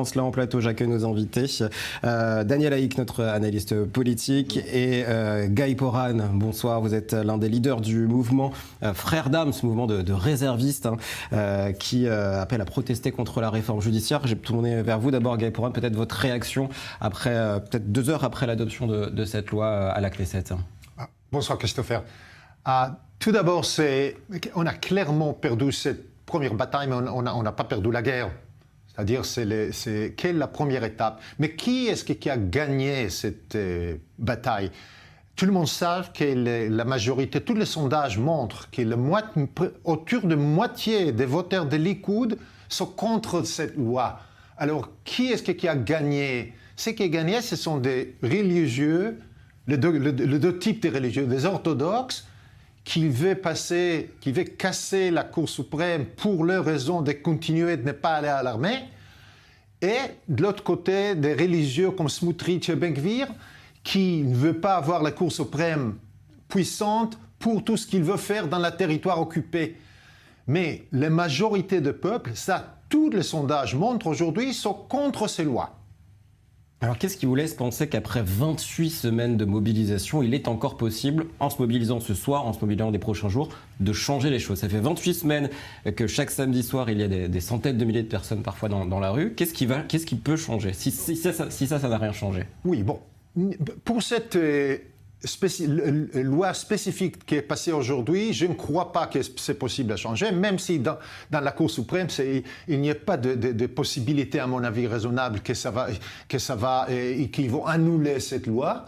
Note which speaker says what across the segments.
Speaker 1: Avant cela, en plateau, j'accueille nos invités. Daniel Haïk, notre analyste politique, et Guy Poran. Bonsoir, vous êtes l'un des leaders du mouvement Frères d'Armes, ce mouvement de réservistes qui appelle à protester contre la réforme judiciaire. J'ai tourné vers vous d'abord, Guy Poran, peut-être votre réaction après, peut-être 2 heures après l'adoption de cette loi à la Knesset.
Speaker 2: Bonsoir Christopher. Tout d'abord, on a clairement perdu cette première bataille, mais on n'a pas perdu la guerre. C'est-à-dire, quelle est la première étape? Mais qui est-ce qui a gagné cette bataille? Tout le monde sait que la majorité, tous les sondages montrent que autour de moitié des voteurs de Likoud sont contre cette loi. Alors, qui est-ce qui a gagné? Ce qui a gagné, ce sont des religieux, les deux types de religieux, des orthodoxes, qui veulent casser la Cour suprême pour leur raison de continuer de ne pas aller à l'armée, et de l'autre côté, des religieux comme Smotrich et Ben-Gvir, qui ne veulent pas avoir la Cour suprême puissante pour tout ce qu'ils veulent faire dans le territoire occupé. Mais la majorité du peuple, ça, tous les sondages montrent aujourd'hui, sont contre ces lois.
Speaker 1: Alors qu'est-ce qui vous laisse penser qu'après 28 semaines de mobilisation, il est encore possible, en se mobilisant ce soir, en se mobilisant des prochains jours, de changer les choses? Ça fait 28 semaines que chaque samedi soir, il y a des centaines de milliers de personnes parfois dans la rue. Qu'est-ce qui peut changer si ça n'a rien changé?
Speaker 2: Oui, bon, pour cette loi spécifique qui est passée aujourd'hui, je ne crois pas que c'est possible à changer, même si dans la Cour suprême, il n'y a pas de possibilité, à mon avis, raisonnable qu'ils vont annuler cette loi.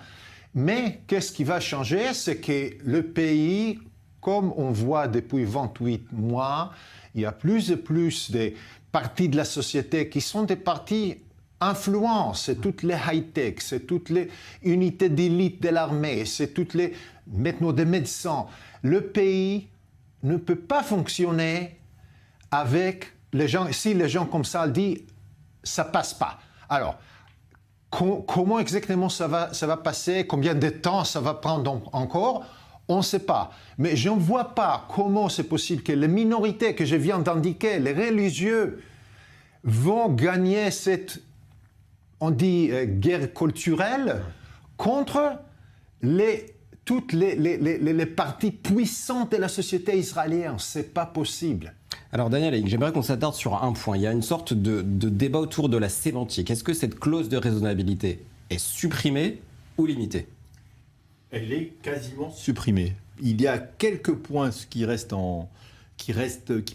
Speaker 2: Mais qu'est-ce qui va changer? C'est que le pays, comme on voit depuis 28 mois, il y a plus et plus de parties de la société qui sont des partis influence, c'est toutes les high-tech, c'est toutes les unités d'élite de l'armée, c'est toutes les, maintenant, des médecins. Le pays ne peut pas fonctionner avec les gens, si les gens comme ça le disent, ça passe pas. Alors, comment exactement ça va passer, combien de temps ça va prendre encore, on ne sait pas. Mais je ne vois pas comment c'est possible que les minorités que je viens d'indiquer, les religieux, vont gagner cette, on dit, guerre culturelle contre toutes les parties puissantes de la société israélienne. Ce n'est pas possible.
Speaker 1: Alors Daniel, j'aimerais qu'on s'attarde sur un point. Il y a une sorte de débat autour de la sémantique. Est-ce que cette clause de raisonnabilité est supprimée ou limitée?
Speaker 3: Elle est quasiment supprimée. Il y a quelques points qui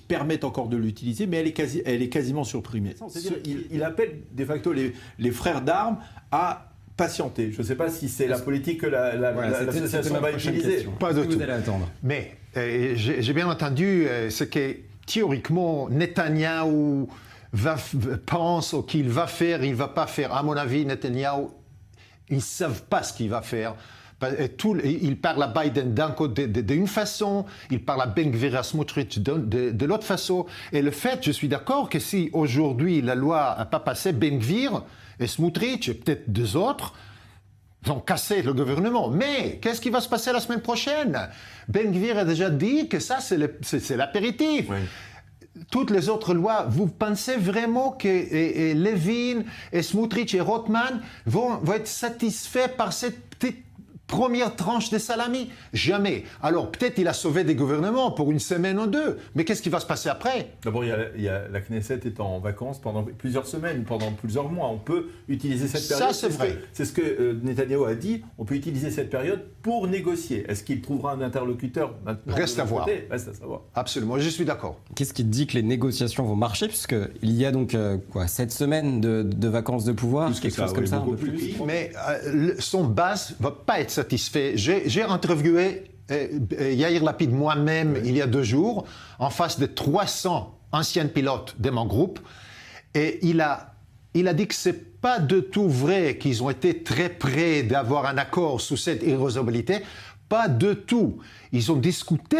Speaker 3: permettent encore de l'utiliser, mais elle est quasiment supprimée. C'est-à-dire, il appelle de facto les frères d'armes à patienter. Je ne sais pas si c'est la politique que l'association va utiliser.
Speaker 2: Pas de tout.
Speaker 1: Vous allez attendre.
Speaker 2: Mais j'ai bien entendu ce que théoriquement Netanyahou pense qu'il va faire, il ne va pas faire. À mon avis, Netanyahou, ils ne savent pas ce qu'il va faire. Il parle à Biden d'un côté d'une façon, il parle à Ben-Gvir et à Smotrich de l'autre façon. Et le fait, je suis d'accord que si aujourd'hui la loi n'a pas passé, Ben-Gvir et Smotrich et peut-être 2 autres vont casser le gouvernement. Mais qu'est-ce qui va se passer la semaine prochaine? Ben-Gvir a déjà dit que ça, c'est l'apéritif. Oui. Toutes les autres lois, vous pensez vraiment que Levin et Smotrich et Rothman vont être satisfaits par cette petite première tranche de salami? Jamais. Alors, peut-être il a sauvé des gouvernements pour 1 semaine ou 2, mais qu'est-ce qui va se passer après?
Speaker 3: D'abord, la Knesset est en vacances pendant plusieurs semaines, pendant plusieurs mois. On peut utiliser cette période.
Speaker 2: Ça, c'est vrai.
Speaker 3: C'est ce que Netanyahou a dit. On peut utiliser cette période pour négocier. Est-ce qu'il trouvera un interlocuteur maintenant?
Speaker 2: Reste à voir.
Speaker 3: Reste à savoir.
Speaker 2: Absolument, je suis d'accord.
Speaker 1: Qu'est-ce qui dit que les négociations vont marcher, puisqu'il y a donc 7 semaines de vacances de pouvoir, quelque chose comme ça, un peu plus.
Speaker 2: Mais son base ne va pas être satisfait. J'ai interviewé Yair Lapid moi-même il y a 2 jours en face de 300 anciens pilotes de mon groupe, et il a dit que c'est pas du tout vrai qu'ils ont été très près d'avoir un accord sur cette irrecevabilité. Pas du tout. Ils ont discuté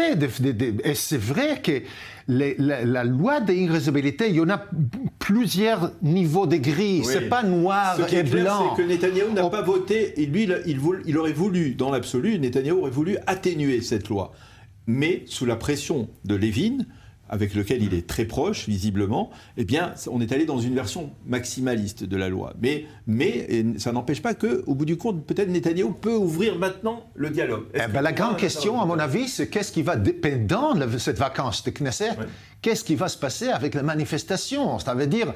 Speaker 2: et c'est vrai que la loi d'irrecevabilité, il y en a plusieurs niveaux de gris. Oui. C'est pas noir et blanc.
Speaker 3: C'est que Netanyahou n'a pas voté, et lui, il aurait voulu, dans l'absolu, Netanyahou aurait voulu atténuer cette loi. Mais sous la pression de Levin, avec lequel il est très proche, visiblement, eh bien, on est allé dans une version maximaliste de la loi. Mais ça n'empêche pas qu'au bout du compte, peut-être Netanyahou peut ouvrir maintenant le dialogue.
Speaker 2: La grande question, à mon avis, c'est qu'est-ce qui va, pendant cette vacance de Knesset, qu'est-ce qui va se passer avec les manifestations? Ça veut dire,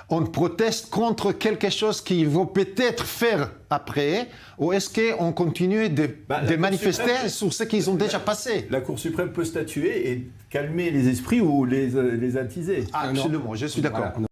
Speaker 2: on proteste contre quelque chose qu'ils vont peut-être faire après, ou est-ce qu'on continue de manifester sur ce qu'ils ont déjà passé?
Speaker 3: La Cour suprême peut statuer et calmer les esprits ou les attiser.
Speaker 2: Absolument, je suis d'accord.
Speaker 1: Voilà.